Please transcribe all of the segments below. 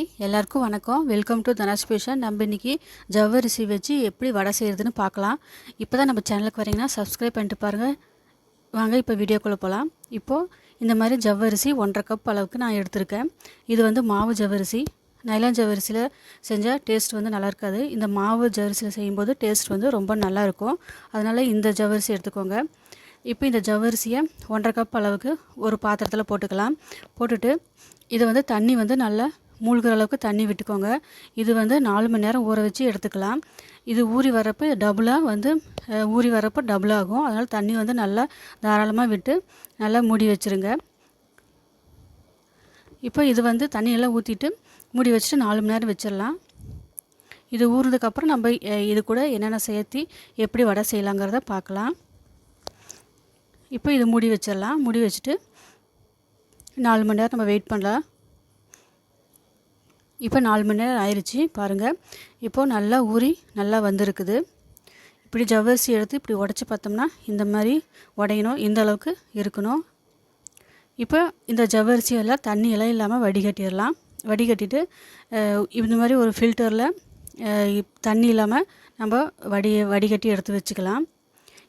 Hi எல்லாருக்கும் வணக்கம். Welcome to Dhanash passion. நம்ம இன்றைக்கி ஜவ்வரிசி வச்சு எப்படி வடை செய்கிறதுன்னு பார்க்கலாம். இப்போ தான் நம்ம சேனலுக்கு வரீங்கன்னா சப்ஸ்கிரைப் பண்ணிட்டு பாருங்கள். வாங்க இப்போ வீடியோக்குள்ளே போகலாம். இப்போது இந்த மாதிரி ஜவ்வரிசி 1.5 கப் அளவுக்கு நான் எடுத்திருக்கேன். இது வந்து மாவு ஜவ்வரிசி. நைலான் ஜவ்வரிசியில் செஞ்சால் டேஸ்ட் வந்து நல்லா இருக்காது. இந்த மாவு ஜவ்வரிசியில் செய்யும்போது டேஸ்ட் வந்து ரொம்ப நல்லாயிருக்கும். அதனால் இந்த ஜவ்வரிசி எடுத்துக்கோங்க. இப்போ இந்த ஜவ்வரிசியை 1.5 கப் அளவுக்கு ஒரு பாத்திரத்தில் போட்டுக்கலாம். போட்டுட்டு இதை வந்து தண்ணி வந்து நல்லா மூழ்கிற அளவுக்கு தண்ணி விட்டுக்கோங்க. இது வந்து 4 மணி நேரம் ஊற வச்சு எடுத்துக்கலாம். இது ஊறி வரப்போ டபுள் ஆகும். அதனால் தண்ணி வந்து நல்லா தாராளமாக விட்டு நல்லா மூடி வச்சுருங்க. இப்போ இது வந்து தண்ணியெல்லாம் ஊற்றிட்டு மூடி வச்சுட்டு 4 மணி நேரம் வச்சிடலாம். இது ஊறுனதுக்கப்புறம் நம்ம இது கூட என்னென்ன சேர்த்து எப்படி வடை செய்யலாங்கிறத பார்க்கலாம். இப்போ இது மூடி வச்சிடலாம். மூடி வச்சுட்டு 4 மணி நேரம் நம்ம வெயிட் பண்ணலாம். இப்போ 4 மணி நேரம் ஆயிடுச்சு பாருங்கள். இப்போது நல்லா ஊறி நல்லா வந்திருக்குது. இப்படி ஜவ்வரிசி எடுத்து இப்படி உடச்சி பார்த்தோம்னா இந்த மாதிரி உடையணும், இந்த அளவுக்கு இருக்கணும். இப்போ இந்த ஜவ்வரிசியெல்லாம் தண்ணியெல்லாம் இல்லாமல் வடிகட்டிடலாம். வடிகட்டிட்டு இந்த மாதிரி ஒரு ஃபில்டரில் தண்ணி இல்லாமல் நம்ம வடிகட்டி எடுத்து வச்சுக்கலாம்.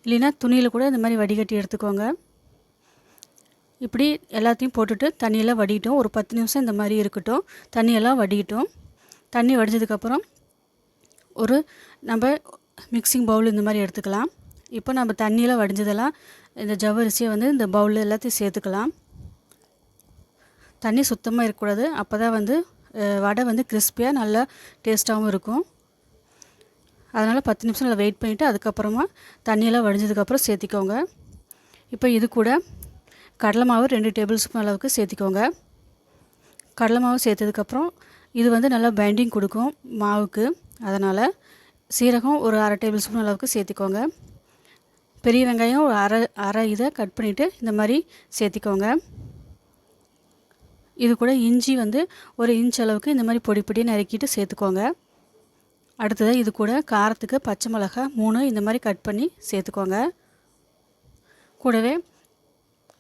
இல்லைன்னா துணியில் கூட இந்த மாதிரி வடிகட்டி எடுத்துக்கோங்க. இப்படி எல்லாத்தையும் போட்டுட்டு தண்ணியெல்லாம் வடிகட்டும். ஒரு 10 நிமிஷம் இந்த மாதிரி இருக்கட்டும். தண்ணியெல்லாம் வடிகட்டும். தண்ணி வடிஞ்சதுக்கப்புறம் ஒரு நம்ம மிக்சிங் பவுல் இந்த மாதிரி எடுத்துக்கலாம். இப்போ நம்ம தண்ணியெல்லாம் வடிஞ்சதெல்லாம் இந்த ஜவ்வரிசியை வந்து இந்த பவுலில் எல்லாத்தையும் சேர்த்துக்கலாம். தண்ணி சுத்தமாக இருக்கக்கூடாது. அப்போ தான் வந்து வடை வந்து கிறிஸ்பியாக நல்லா டேஸ்ட்டாகவும் இருக்கும். அதனால் 10 நிமிஷம் நல்லா வெயிட் பண்ணிவிட்டு அதுக்கப்புறமா தண்ணியெல்லாம் வடிஞ்சதுக்கப்புறம் சேர்த்திக்கோங்க. இப்போ இது கூட கடலை மாவு 2 டேபிள் ஸ்பூன் அளவுக்கு சேர்த்திக்கோங்க. கடலை மாவு சேர்த்ததுக்கப்புறம் இது வந்து நல்லா பைண்டிங் கொடுக்கும் மாவுக்கு. அதனால் சீரகம் ஒரு 1/2 டேபிள் ஸ்பூன் அளவுக்கு சேர்த்திக்கோங்க. பெரிய வெங்காயம் ஒரு அரை இதை கட் பண்ணிவிட்டு இந்த மாதிரி சேர்த்திக்கோங்க. இது கூட இஞ்சி வந்து 1 இன்ச் அளவுக்கு இந்த மாதிரி பொடி பொடியாக நறுக்கிட்டு சேர்த்துக்கோங்க. அடுத்தது இது கூட காரத்துக்கு பச்சை மிளகாய் 3 இந்த மாதிரி கட் பண்ணி சேர்த்துக்கோங்க. கூடவே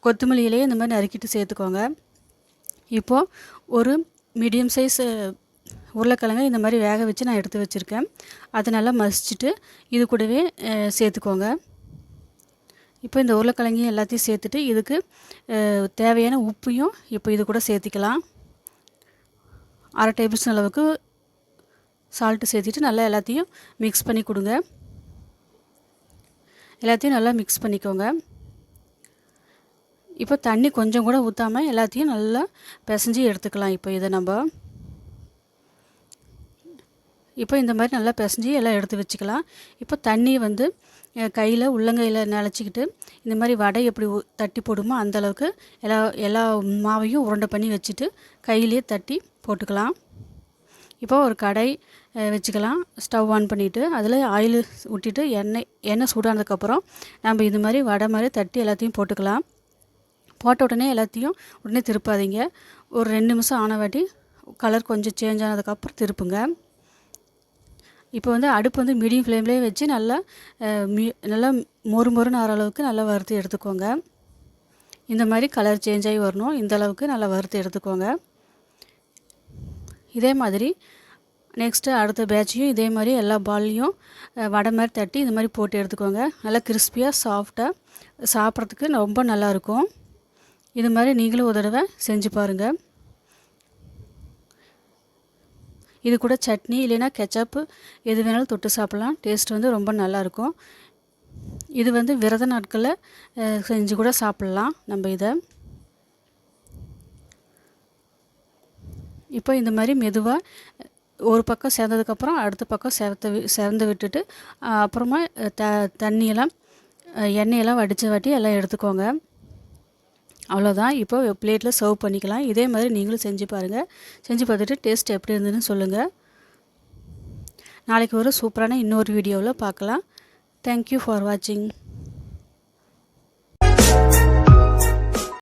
கொத்தமல்லி இலையை இந்த மாதிரி நறுக்கிட்டு சேர்த்துக்கோங்க. இப்போது ஒரு மீடியம் சைஸ் உருளைக்கிழங்கு இந்த மாதிரி வேக வச்சு நான் எடுத்து வச்சுருக்கேன். அதை நல்லா மசிச்சுட்டு இது கூடவே சேர்த்துக்கோங்க. இப்போ இந்த உருளைக்கிழங்கையும் எல்லாத்தையும் சேர்த்துட்டு இதுக்கு தேவையான உப்பையும் இப்போ இது கூட சேர்த்திக்கலாம். 1/2 டேபிள் ஸ்பூன் அளவுக்கு சால்ட்டு சேர்த்துட்டு நல்லா எல்லாத்தையும் மிக்ஸ் பண்ணி கொடுங்க. எல்லாத்தையும் நல்லா மிக்ஸ் பண்ணிக்கோங்க. இப்போ தண்ணி கொஞ்சம் கூட ஊற்றாமல் எல்லாத்தையும் நல்லா பிசைஞ்சு எடுத்துக்கலாம். இப்போ இந்த மாதிரி நல்லா பிசைஞ்சு எல்லாம் எடுத்து வச்சுக்கலாம். இப்போ தண்ணி வந்து கையில் உள்ளங்கையில் நினச்சிக்கிட்டு இந்த மாதிரி வடை எப்படி தட்டி போடுமோ அந்தளவுக்கு எல்லா மாவையும் உருண்டை பண்ணி வச்சுட்டு கையிலேயே தட்டி போட்டுக்கலாம். இப்போ ஒரு கடாய் வச்சுக்கலாம். ஸ்டவ் ஆன் பண்ணிவிட்டு அதில் ஆயில் ஊற்றிட்டு எண்ணெய் சூடானதுக்கப்புறம் நம்ம இது மாதிரி வடை மாதிரி தட்டி எல்லாத்தையும் போட்டுக்கலாம். போட்ட உடனே எல்லாத்தையும் உடனே திருப்பாதீங்க. ஒரு 2 நிமிஷம் ஆன வாட்டி கலர் கொஞ்சம் சேஞ்ச் ஆனதுக்கப்புறம் திருப்புங்க. இப்போ வந்து அடுப்பு வந்து மீடியம் ஃப்ளேம்லேயே வச்சு நல்லா மொறுமொறுன்னு ஆகிற அளவுக்கு நல்லா வறுத்து எடுத்துக்கோங்க. இந்த மாதிரி கலர் சேஞ்ச் ஆகி வரணும். இந்த அளவுக்கு நல்லா வறுத்து எடுத்துக்கோங்க. இதே மாதிரி நெக்ஸ்ட்டு அடுத்த பேட்சையும் இதே மாதிரி எல்லா பால்லையும் வடை மாதிரி தட்டி இந்த மாதிரி போட்டு எடுத்துக்கோங்க. நல்லா கிறிஸ்பியாக சாஃப்டாக சாப்பிட்றதுக்கு ரொம்ப நல்லாயிருக்கும். இது மாதிரி நீங்களும் ஒரு தடவை செஞ்சு பாருங்கள். இது கூட சட்னி இல்லைன்னா கெச்சப்பு எது வேணாலும் தொட்டு சாப்பிட்லாம். டேஸ்ட் வந்து ரொம்ப நல்லாயிருக்கும். இது வந்து விரத நாட்களில் செஞ்சு கூட சாப்பிட்லாம் நம்ம இதை. இப்போ இந்த மாதிரி மெதுவாக ஒரு பக்கம் சேர்ந்ததுக்கப்புறம் அடுத்த பக்கம் செவந்து விட்டுட்டு அப்புறமா எண்ணெயெல்லாம் வடித்த வாட்டி எல்லாம் எடுத்துக்கோங்க. அவ்வளோதான். இப்போ பிளேட்டில் சர்வ் பண்ணிக்கலாம். இதே மாதிரி நீங்களும் செஞ்சு பாருங்கள். செஞ்சு பார்த்துட்டு டேஸ்ட் எப்படி இருந்ததுன்னு சொல்லுங்கள். நாளைக்கு ஒரு சூப்பரான இன்னொரு வீடியோவில் பார்க்கலாம். தேங்க்யூ ஃபார் வாட்சிங்.